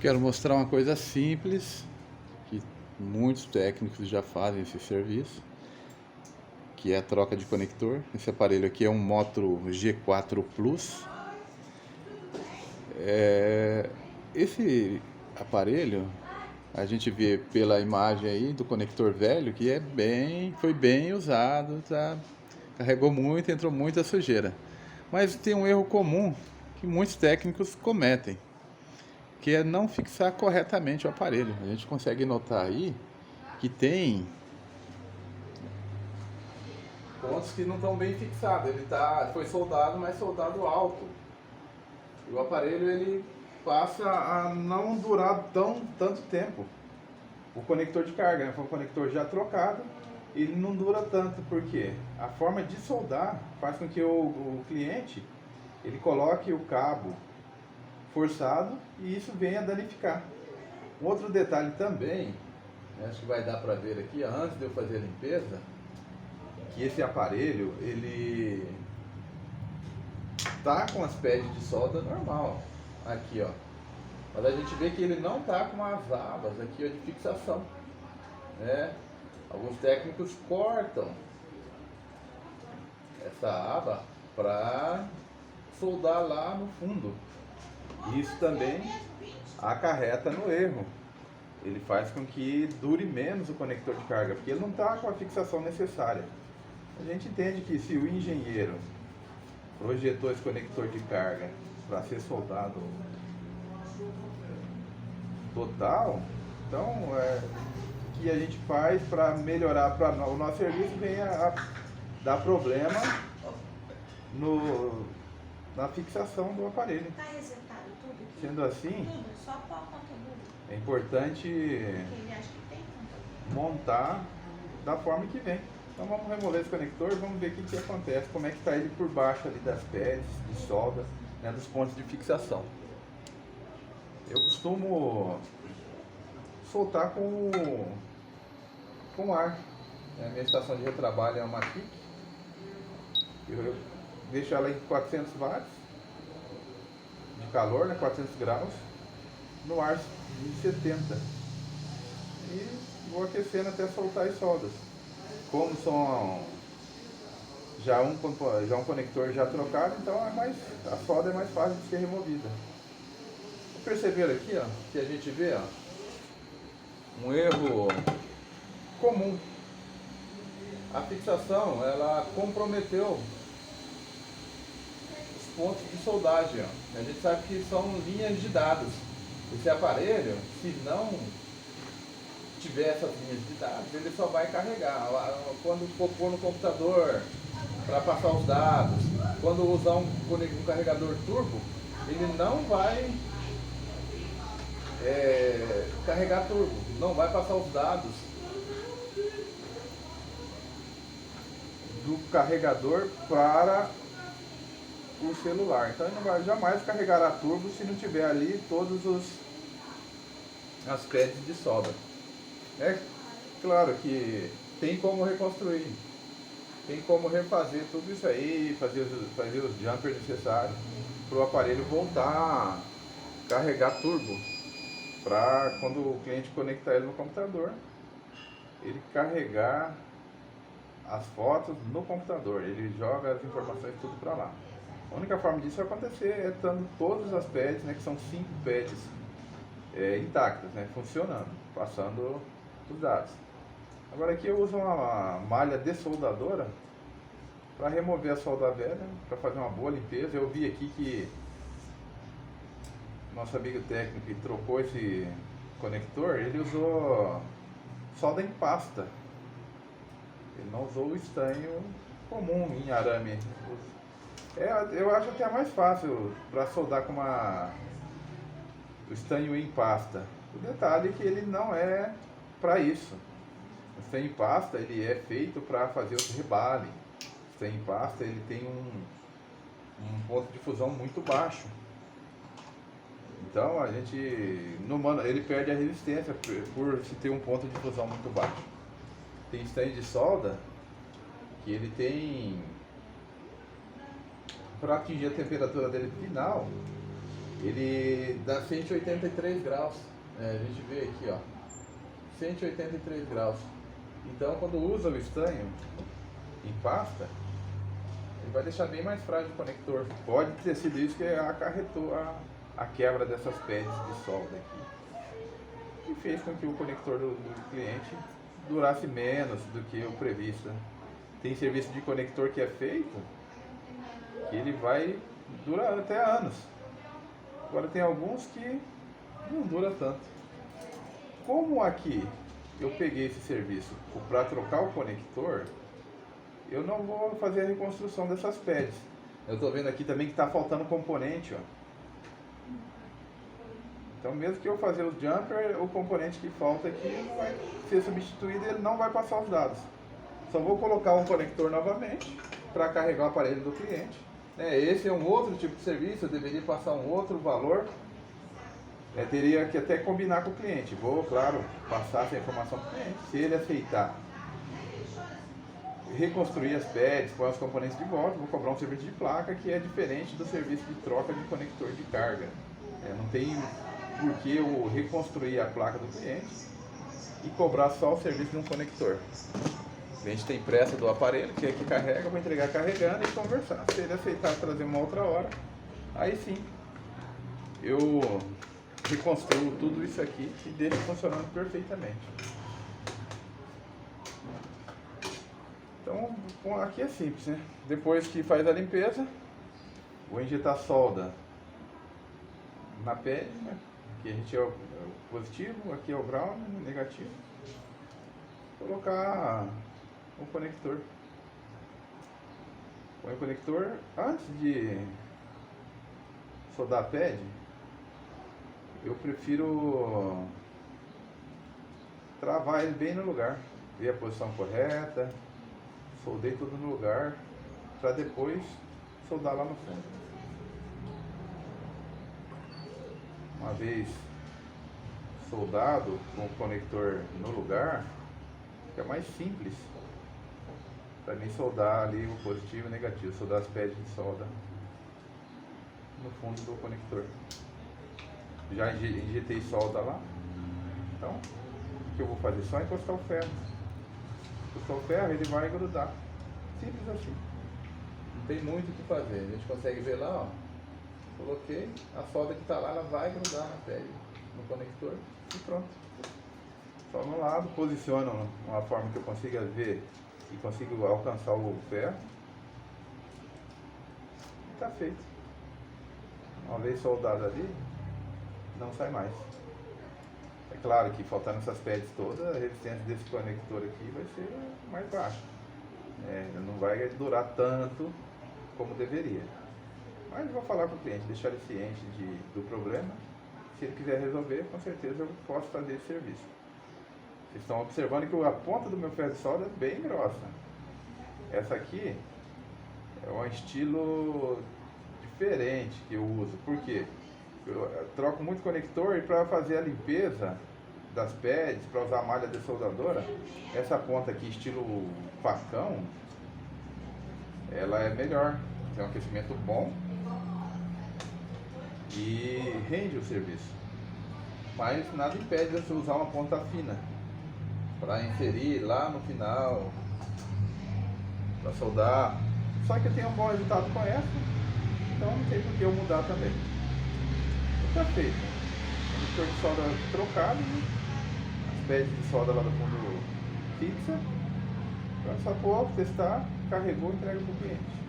Quero mostrar uma coisa simples, que muitos técnicos já fazem esse serviço, que é a troca de conector. Esse aparelho aqui é um Moto G4 Plus. Esse aparelho, a gente vê pela imagem aí do conector velho que foi bem usado, tá? Carregou muito, entrou muita sujeira. Mas tem um erro comum que muitos técnicos cometem, que é não fixar corretamente o aparelho. A gente consegue notar aí que tem pontos que não estão bem fixados. Foi soldado, mas soldado alto. E o aparelho ele passa a não durar tanto tempo. O conector de carga, né? Foi um conector já trocado, ele não dura tanto, porque a forma de soldar faz com que o cliente ele coloque o cabo forçado e isso venha a danificar. Um outro detalhe também, acho que vai dar para ver aqui, antes de eu fazer a limpeza, que esse aparelho ele tá com as pads de solda normal aqui, ó, mas a gente vê que ele não tá com as abas aqui, ó, de fixação, né? Alguns técnicos cortam essa aba para soldar lá no fundo. Isso também acarreta no erro. Ele faz com que dure menos o conector de carga, porque ele não está com a fixação necessária. A gente entende que se o engenheiro projetou esse conector de carga para ser soldado total, então o que a gente faz para melhorar para o nosso serviço vem a dar problema na fixação do aparelho. Está resetado tudo aqui? Sendo assim, Tudo, só qual conteúdo? é importante Ele acha que tem conteúdo. montar da forma que vem. Então vamos remover esse conector e vamos ver o que acontece, como é que está ele por baixo ali das pads, de solda, né, dos pontos de fixação. Eu costumo soltar com ar. A minha estação de retrabalho é uma Kik. Eu deixo ela em 400 watts de calor, né, 400 graus, no ar de 70. E vou aquecendo até soltar as soldas. Como são já um conector já trocado, então a solda é mais fácil de ser removida. Perceberam aqui, ó, que a gente vê, ó, um erro comum. A fixação, ela comprometeu os pontos de soldagem, ó. A gente sabe que são linhas de dados. Esse aparelho, se não tiver essas linhas de dados, ele só vai carregar. Quando for pôr no computador para passar os dados, quando usar um carregador turbo, ele não vai carregar turbo, não vai passar os dados do carregador para o celular. Então ele não vai jamais carregar a turbo se não tiver ali todas as pads de solda. É claro que tem como reconstruir, tem como refazer tudo isso aí, fazer os jumpers necessários para o aparelho voltar a carregar turbo, para quando o cliente conectar ele no computador, ele carregar as fotos no computador, ele joga as informações tudo para lá. A única forma disso acontecer é estando todas as pads, né, que são 5 pads intactas, né, funcionando, passando os dados. Agora aqui eu uso uma malha dessoldadora para remover a solda velha, para fazer uma boa limpeza. Eu vi aqui que nosso amigo técnico que trocou esse conector, ele usou solda em pasta. Ele não usou o estanho comum em arame. Eu acho até mais fácil para soldar com o estanho em pasta. O detalhe é que ele não é para isso. O estanho em pasta ele é feito para fazer o rebale. O estanho em pasta ele tem um ponto de fusão muito baixo. Então ele perde a resistência por se ter um ponto de fusão muito baixo. Tem estanho de solda que ele tem, para atingir a temperatura dele final, ele dá 183 graus. A gente vê aqui, ó, 183 graus. Então, quando usa o estanho em pasta, ele vai deixar bem mais frágil o conector. Pode ter sido isso que acarretou a quebra dessas pads de solda aqui, e fez com que o conector do cliente durasse menos do que o previsto. Tem serviço de conector que é feito que ele vai durar até anos. Agora tem alguns que não dura tanto. Como aqui eu peguei esse serviço para trocar o conector, eu não vou fazer a reconstrução dessas pads. Eu estou vendo aqui também que está faltando componente, ó. Então, mesmo que eu fazer o jumper, o componente que falta aqui não vai ser substituído e ele não vai passar os dados. Só vou colocar um conector novamente para carregar o aparelho do cliente. Esse é um outro tipo de serviço, eu deveria passar um outro valor. Teria que até combinar com o cliente. Vou, claro, passar essa informação para o cliente. Se ele aceitar reconstruir as pads, pôr os componentes de volta, vou cobrar um serviço de placa que é diferente do serviço de troca de conector de carga. Não tem por que eu reconstruir a placa do cliente e cobrar só o serviço de um conector. O cliente tem pressa do aparelho, que é que carrega, vou entregar carregando e conversar. Se ele aceitar trazer uma outra hora, aí sim eu reconstruo tudo isso aqui e deixo funcionando perfeitamente. Então, aqui é simples, né? Depois que faz a limpeza, vou injetar solda na pad, né? Aqui a gente é o positivo, aqui é o ground, negativo. Colocar o conector. Põe o conector antes de soldar a pad. Eu prefiro travar ele bem no lugar, ver a posição correta, soldei tudo no lugar, para depois soldar lá no fundo. Uma vez soldado com o conector no lugar, fica mais simples para mim soldar ali o positivo e o negativo, soldar as pads de solda no fundo do conector. Já injetei solda lá, então o que eu vou fazer? Só encostar o ferro. Encostar o ferro, ele vai grudar. Simples assim. Não tem muito o que fazer. A gente consegue ver lá, ó. Coloquei, a solda que está lá, ela vai grudar na pele, no conector e pronto. Só no lado, posiciono de uma forma que eu consiga ver e consiga alcançar o ferro. E está feito. Uma vez soldado ali, não sai mais. É claro que faltando essas pads todas, a resistência desse conector aqui vai ser mais baixa. Não vai durar tanto como deveria. Mas vou falar com o cliente, deixar ele ciente do problema. Se ele quiser resolver, com certeza eu posso fazer esse serviço. Vocês estão observando que a ponta do meu ferro de solda é bem grossa. Essa aqui é um estilo diferente que eu uso. Por quê? Eu troco muito conector e para fazer a limpeza das pads, para usar a malha dessoldadora, essa ponta aqui, estilo facão, ela é melhor. Tem um aquecimento bom e rende o serviço. Mas nada impede de você usar uma ponta fina para inserir lá no final, para soldar. Só que eu tenho um bom resultado com essa, então não tem por que eu mudar também. Está feito. O conector de solda trocado, né? As pads de solda lá do fundo fixa. Agora só pôr, testar, carregou e entrega para o cliente.